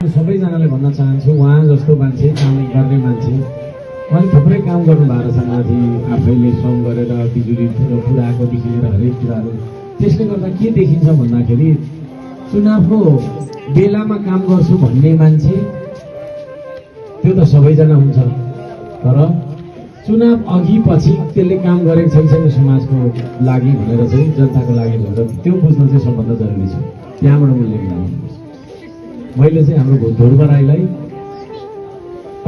सबैजनाले भन्न चाहन्छु उहाँ जस्तो मान्छे काम गर्ने मान्छे उहाँले थुप्रै काम गर्नु भएको छ माथि आफैले श्रम गरेर बिजुली पुराएकोदेखि लिएर हरेक कुराहरू त्यसले गर्दा के देखिन्छ भन्दाखेरि चुनावको बेलामा काम गर्छु भन्ने मान्छे त्यो त सबैजना हुन्छ तर चुनाव अघि पछि त्यसले काम गरेको छैन समाजको लागि भनेर चाहिँ जनताको लागि भनेर त्यो बुझ्न चाहिँ सबभन्दा जरुरी छ। त्यहाँबाट मूल्य मिलाउनु मैले चाहिँ हाम्रो ध्रुव राईलाई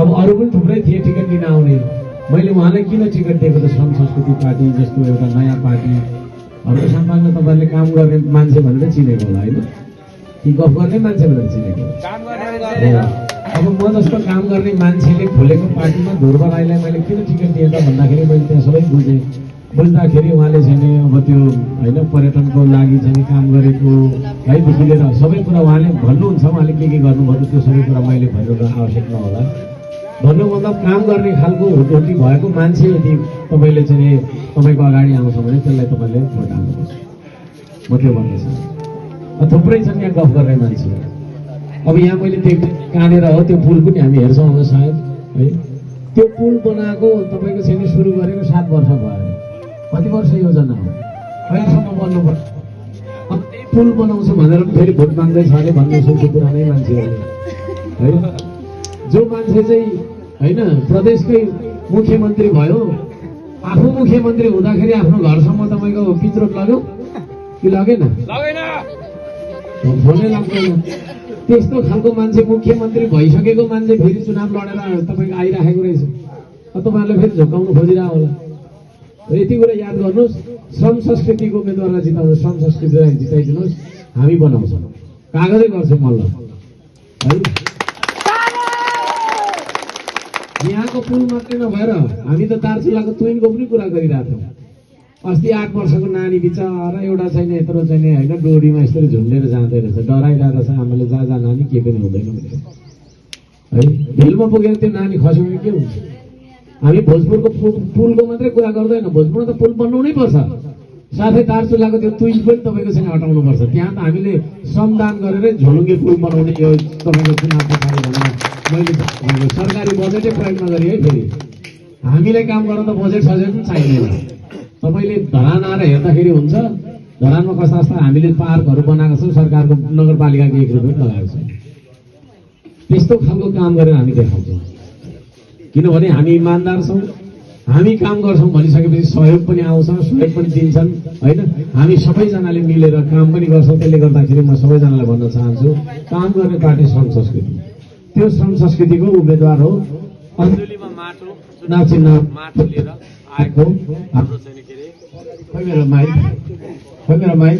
अब अरू पनि थुप्रै थिए टिकट लिन आउने मैले उहाँलाई किन टिकट दिएको त श्रम संस्कृति पार्टी जस्तो एउटा नयाँ पार्टी हाम्रो समाजमा तपाईँले काम गर्ने मान्छे भनेर चिनेको होला होइन कि गफ गर्ने मान्छे भनेर चिनेको अब म जस्तो काम गर्ने मान्छेले खोलेको पार्टीमा ध्रुव राईलाई मैले किन टिकट दिएँ त भन्दाखेरि मैले त्यहाँ सबै बुझेँ बुझ्दाखेरि उहाँले चाहिँ अब त्यो होइन पर्यटनको लागि चाहिँ काम गरेको हैदेखि लिएर सबै कुरा उहाँले भन्नुहुन्छ उहाँले के गर्नुभयो त्यो सबै कुरा मैले भन्नु आवश्यक नहोला भन्नु मतलब काम गर्ने खालको हुटोटी भएको मान्छे यदि तपाईँले चाहिँ तपाईँको अगाडि आउँछ भने त्यसलाई तपाईँले भोट हाल्नुपर्छ म त्यो भन्दैछु। थुप्रै छन् यहाँ गफ गर्ने मान्छे अब यहाँ मैले देख्दै कहाँनिर हो त्यो पुल पनि हामी हेर्छौँ होला सायद है त्यो पुल बनाएको तपाईँको चाहिँ सुरु गरेको 7 वर्ष भयो कति वर्ष योजना हो अहिलेसम्म बन्नुपर्छ पुल बनाउँछु भनेर फेरि भोट माग्दैछ अरे भन्ने सोच्ने पुरानै मान्छेहरूले है जो मान्छे चाहिँ होइन प्रदेशकै मुख्यमन्त्री भयो आफू मुख्यमन्त्री हुँदाखेरि आफ्नो घरसम्म तपाईँको पित्रोट लाग्यो कि लगेन फोनै लाग्दैन त्यस्तो खालको मान्छे मुख्यमन्त्री भइसकेको मान्छे फेरि चुनाव लडेर तपाईँको आइराखेको रहेछ तपाईँहरूले फेरि झोकाउनु खोजिरहेको होला। यति कुरा याद गर्नुहोस् श्रम संस्कृतिको उम्मेदवारलाई जिताउनुहोस् श्रम संस्कृतिलाई जिताइदिनुहोस् हामी बनाउँछौँ कागजै गर्छौँ मल्ल है यहाँको पुल मात्रै नभएर हामी त दार्चुलाको तुइनको पनि कुरा गरिरहेको थियौँ अस्ति 8 वर्षको नानी बिचरा एउटा छैन यत्रो छैन होइन डोरीमा यसरी झुन्डेर जाँदै रहेछ डराइरहेको छ आमाले जा नानी के पनि हुँदैन है हिलमा पुगेर त्यो नानी खस्यो भने के हुन्छ। हामी भोजपुरको पुलको मात्रै कुरा गर्दैन भोजपुरमा त पुल बनाउनै पर्छ साथै दार्चुलाको त्यो तुइल पनि तपाईँको चाहिँ हटाउनु पर्छ त्यहाँ त हामीले श्रमदान गरेर झोलुङ्गे पुल बनाउने यो तपाईँको चुनाव पछाडि मैले सरकारी बजेटै प्रयोग नगरी है फेरि हामीले काम गर्न त बजेट सजेट पनि चाहिँदैन। तपाईँले धरान आएर हेर्दाखेरि हुन्छ धरानमा कस्ता कस्ता हामीले पार्कहरू बनाएको छौँ सरकारको नगरपालिकाको 1 रुपियाँ लगाएको छ त्यस्तो खालको काम गरेर हामी देखाउँछौँ किनभने हामी इमान्दार छौँ हामी काम गर्छौँ भनिसकेपछि सहयोग पनि आउँछ सहयोग पनि दिन्छन् होइन हामी सबैजनाले मिलेर काम पनि गर्छौँ त्यसले गर्दाखेरि म सबैजनालाई भन्न चाहन्छु काम गर्ने पार्टी श्रम संस्कृति त्यो श्रम संस्कृतिको उम्मेदवार हो अन्जुलीमा माटो चुनाव चिन्ह माटो लिएर आएको हाम्रो चाहिँ के अरे खै मेरो माइक